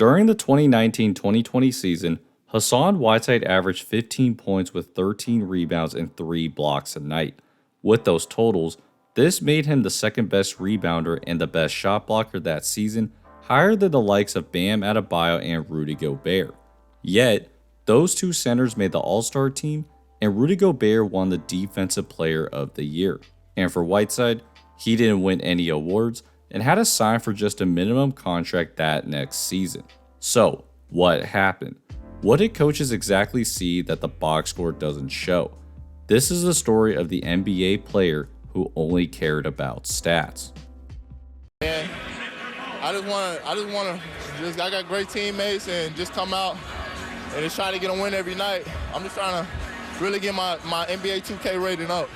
During the 2019-2020 season, Hassan Whiteside averaged 15 points with 13 rebounds and 3 blocks a night. With those totals, this made him the second best rebounder and the best shot blocker that season, higher than the likes of Bam Adebayo and Rudy Gobert. Yet, those two centers made the All-Star team, and Rudy Gobert won the Defensive Player of the Year. And for Whiteside, he didn't win any awards and had to sign for just a minimum contract that next season. So, what happened? What did coaches exactly see that the box score doesn't show? This is the story of the NBA player who only cared about stats. And I got great teammates and just come out and just try to get a win every night. I'm just trying to really get my NBA 2K rating up.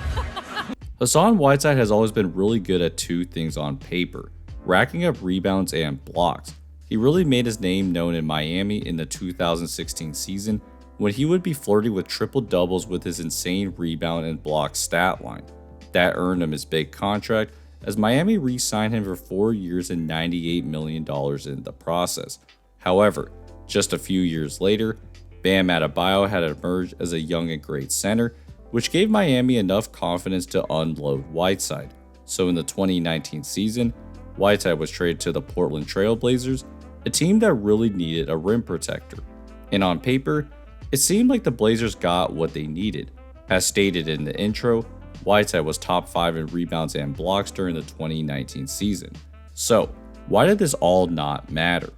Hassan Whiteside has always been really good at two things on paper: racking up rebounds and blocks. He really made his name known in Miami in the 2016 season when he would be flirting with triple doubles with his insane rebound and block stat line. That earned him his big contract, as Miami re-signed him for 4 years and $98 million in the process. However, just a few years later, Bam Adebayo had emerged as a young and great center, which gave Miami enough confidence to unload Whiteside. So in the 2019 season, Whiteside was traded to the Portland Trail Blazers, a team that really needed a rim protector. And on paper, it seemed like the Blazers got what they needed. As stated in the intro, Whiteside was top 5 in rebounds and blocks during the 2019 season. So, why did this all not matter?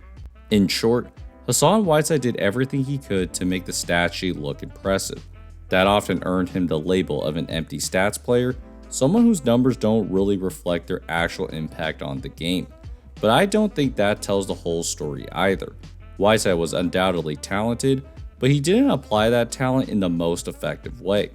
In short, Hassan Whiteside did everything he could to make the stat sheet look impressive. That often earned him the label of an empty stats player, someone whose numbers don't really reflect their actual impact on the game. But I don't think that tells the whole story either. Whiteside was undoubtedly talented, but he didn't apply that talent in the most effective way.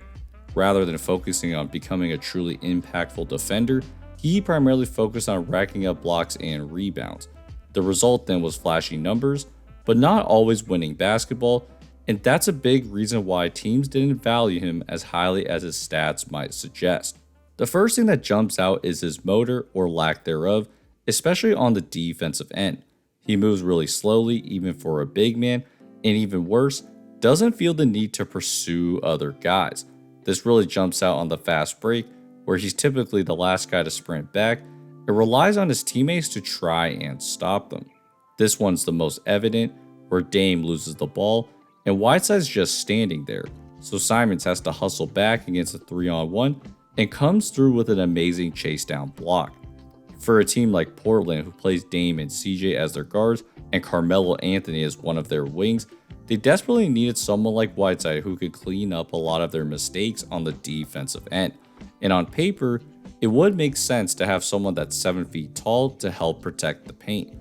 Rather than focusing on becoming a truly impactful defender, he primarily focused on racking up blocks and rebounds. The result then was flashy numbers, but not always winning basketball, and that's a big reason why teams didn't value him as highly as his stats might suggest. The first thing that jumps out is his motor or lack thereof, especially on the defensive end. He moves really slowly even for a big man, and even worse, doesn't feel the need to pursue other guys. This really jumps out on the fast break, where he's typically the last guy to sprint back. It relies on his teammates to try and stop them. This one's the most evident, where Dame loses the ball, and Whiteside's just standing there, so Simons has to hustle back against a 3-on-1 and comes through with an amazing chase down block. For a team like Portland, who plays Dame and CJ as their guards and Carmelo Anthony as one of their wings, they desperately needed someone like Whiteside who could clean up a lot of their mistakes on the defensive end. And on paper, it would make sense to have someone that's 7 feet tall to help protect the paint.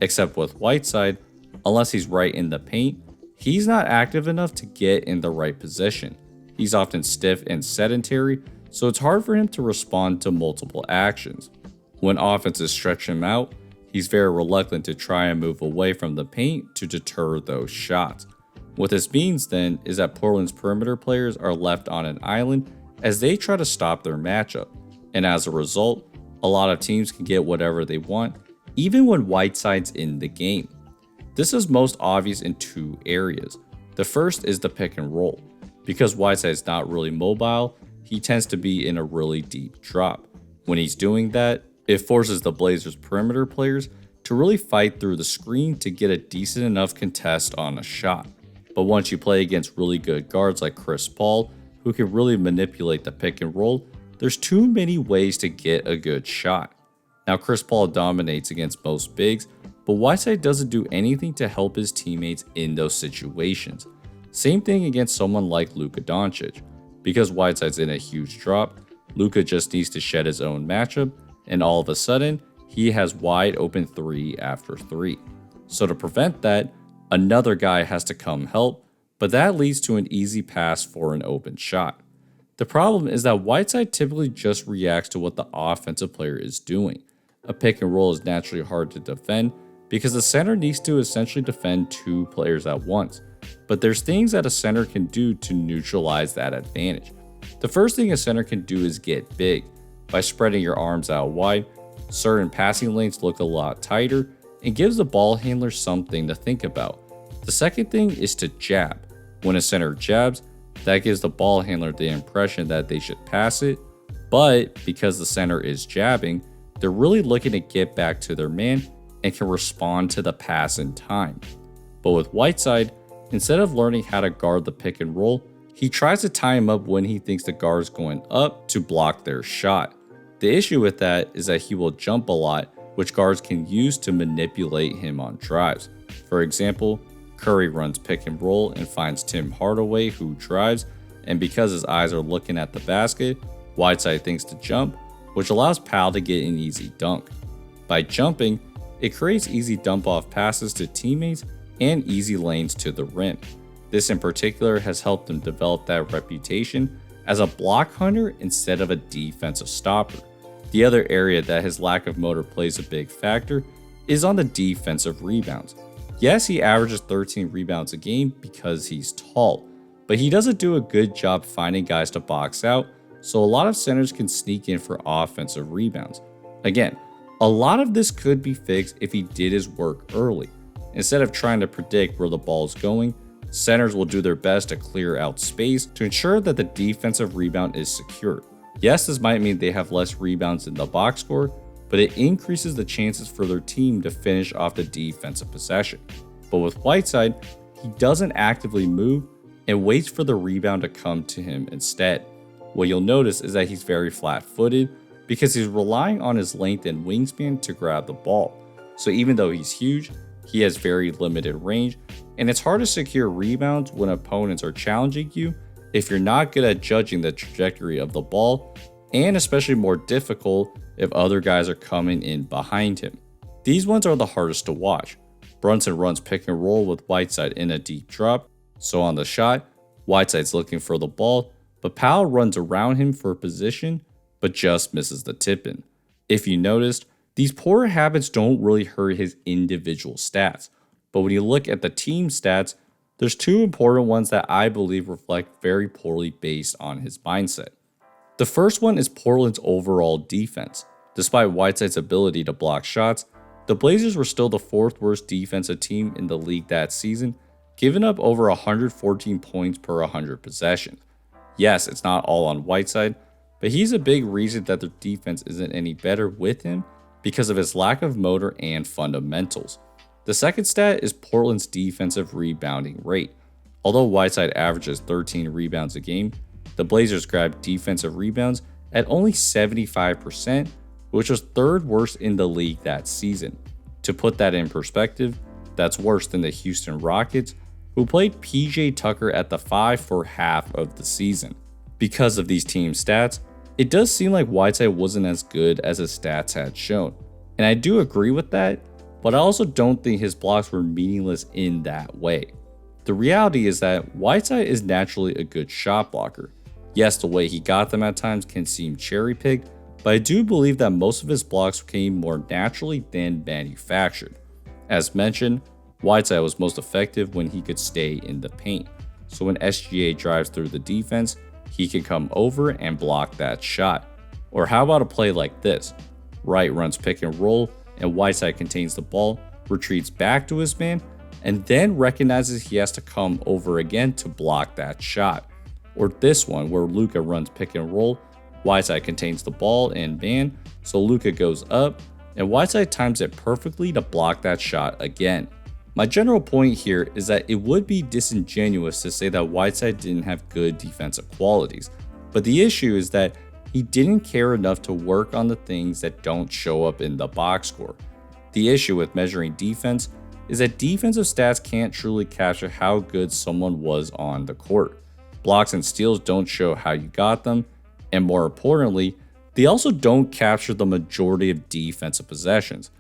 Except with Whiteside, unless he's right in the paint, he's not active enough to get in the right position. He's often stiff and sedentary, so it's hard for him to respond to multiple actions. When offenses stretch him out, he's very reluctant to try and move away from the paint to deter those shots. What this means then is that Portland's perimeter players are left on an island as they try to stop their matchup, and as a result, a lot of teams can get whatever they want, even when Whiteside's in the game. This is most obvious in two areas. The first is the pick and roll. Because Whiteside's not really mobile, he tends to be in a really deep drop. When he's doing that, it forces the Blazers' perimeter players to really fight through the screen to get a decent enough contest on a shot. But once you play against really good guards like Chris Paul, who can really manipulate the pick and roll, there's too many ways to get a good shot. Now, Chris Paul dominates against most bigs, but Whiteside doesn't do anything to help his teammates in those situations. Same thing against someone like Luka Doncic. Because Whiteside's in a huge drop, Luka just needs to shed his own matchup, and all of a sudden, he has wide open 3 after 3. So to prevent that, another guy has to come help, but that leads to an easy pass for an open shot. The problem is that Whiteside typically just reacts to what the offensive player is doing. A pick and roll is naturally hard to defend because the center needs to essentially defend 2 players at once. But there's things that a center can do to neutralize that advantage. The first thing a center can do is get big. By spreading your arms out wide, certain passing lanes look a lot tighter, and gives the ball handler something to think about. The second thing is to jab. When a center jabs, that gives the ball handler the impression that they should pass it, but because the center is jabbing, they're really looking to get back to their man and can respond to the pass in time. But with Whiteside, instead of learning how to guard the pick and roll, he tries to tie him up when he thinks the guard's going up to block their shot. The issue with that is that he will jump a lot, which guards can use to manipulate him on drives. For example, Curry runs pick and roll and finds Tim Hardaway, who drives, and because his eyes are looking at the basket, Whiteside thinks to jump, which allows Powell to get an easy dunk. By jumping, it creates easy dump-off passes to teammates and easy lanes to the rim. This in particular has helped him develop that reputation as a block hunter instead of a defensive stopper. The other area that his lack of motor plays a big factor is on the defensive rebounds. Yes, he averages 13 rebounds a game because he's tall, but he doesn't do a good job finding guys to box out, so a lot of centers can sneak in for offensive rebounds. Again, a lot of this could be fixed if he did his work early. Instead of trying to predict where the ball is going, centers will do their best to clear out space to ensure that the defensive rebound is secure. Yes, this might mean they have less rebounds in the box score, but it increases the chances for their team to finish off the defensive possession. But with Whiteside, he doesn't actively move and waits for the rebound to come to him instead. What you'll notice is that he's very flat-footed because he's relying on his length and wingspan to grab the ball. So even though he's huge, he has very limited range, and it's hard to secure rebounds when opponents are challenging you if you're not good at judging the trajectory of the ball, and especially more difficult if other guys are coming in behind him. These ones are the hardest to watch. Brunson runs pick and roll with Whiteside in a deep drop, so on the shot, Whiteside's looking for the ball, but Powell runs around him for position, but just misses the tip-in. If you noticed, these poor habits don't really hurt his individual stats, but when you look at the team stats, there's two important ones that I believe reflect very poorly based on his mindset. The first one is Portland's overall defense. Despite Whiteside's ability to block shots, the Blazers were still the fourth worst defensive team in the league that season, giving up over 114 points per 100 possessions. Yes, it's not all on Whiteside, but he's a big reason that their defense isn't any better with him because of his lack of motor and fundamentals. The second stat is Portland's defensive rebounding rate. Although Whiteside averages 13 rebounds a game, the Blazers grabbed defensive rebounds at only 75%, which was third worst in the league that season. To put that in perspective, that's worse than the Houston Rockets, who played PJ Tucker at the 5 for half of the season. Because of these team stats, it does seem like Whiteside wasn't as good as his stats had shown. And I do agree with that, but I also don't think his blocks were meaningless in that way. The reality is that Whiteside is naturally a good shot blocker. Yes, the way he got them at times can seem cherry-picked, but I do believe that most of his blocks came more naturally than manufactured. As mentioned, Whiteside was most effective when he could stay in the paint. So when SGA drives through the defense, he can come over and block that shot. Or how about a play like this? Wright runs pick and roll, and Whiteside contains the ball, retreats back to his man, and then recognizes he has to come over again to block that shot. Or this one where Luka runs pick and roll, Whiteside contains the ball and man, so Luka goes up, and Whiteside times it perfectly to block that shot again. My general point here is that it would be disingenuous to say that Whiteside didn't have good defensive qualities, but the issue is that he didn't care enough to work on the things that don't show up in the box score. The issue with measuring defense is that defensive stats can't truly capture how good someone was on the court. Blocks and steals don't show how you got them, and more importantly, they also don't capture the majority of defensive possessions.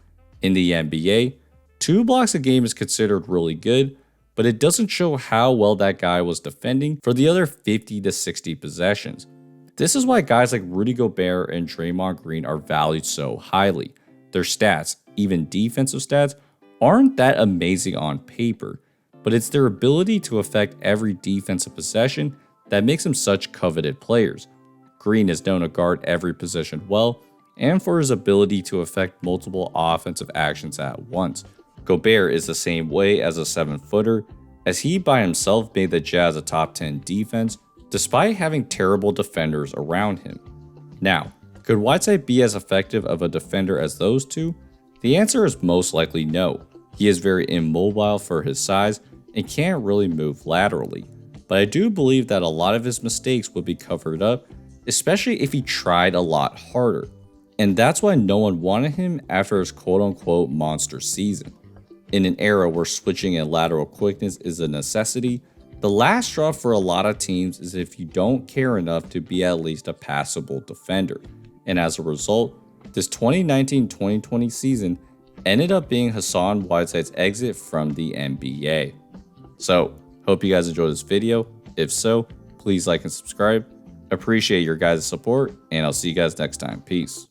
In the NBA, 2 blocks a game is considered really good, but it doesn't show how well that guy was defending for the other 50 to 60 possessions. This is why guys like Rudy Gobert and Draymond Green are valued so highly. Their stats, even defensive stats, aren't that amazing on paper, but it's their ability to affect every defensive possession that makes them such coveted players. Green is known to guard every possession well, and for his ability to affect multiple offensive actions at once. Gobert is the same way as a 7-footer, as he by himself made the Jazz a top 10 defense despite having terrible defenders around him. Now, could Whiteside be as effective of a defender as those two? The answer is most likely no. He is very immobile for his size and can't really move laterally, but I do believe that a lot of his mistakes would be covered up, especially if he tried a lot harder. And that's why no one wanted him after his quote-unquote monster season. In an era where switching and lateral quickness is a necessity, the last straw for a lot of teams is if you don't care enough to be at least a passable defender. And as a result, this 2019-2020 season ended up being Hassan Whiteside's exit from the NBA. So, hope you guys enjoyed this video. If so, please like and subscribe. Appreciate your guys' support, and I'll see you guys next time. Peace.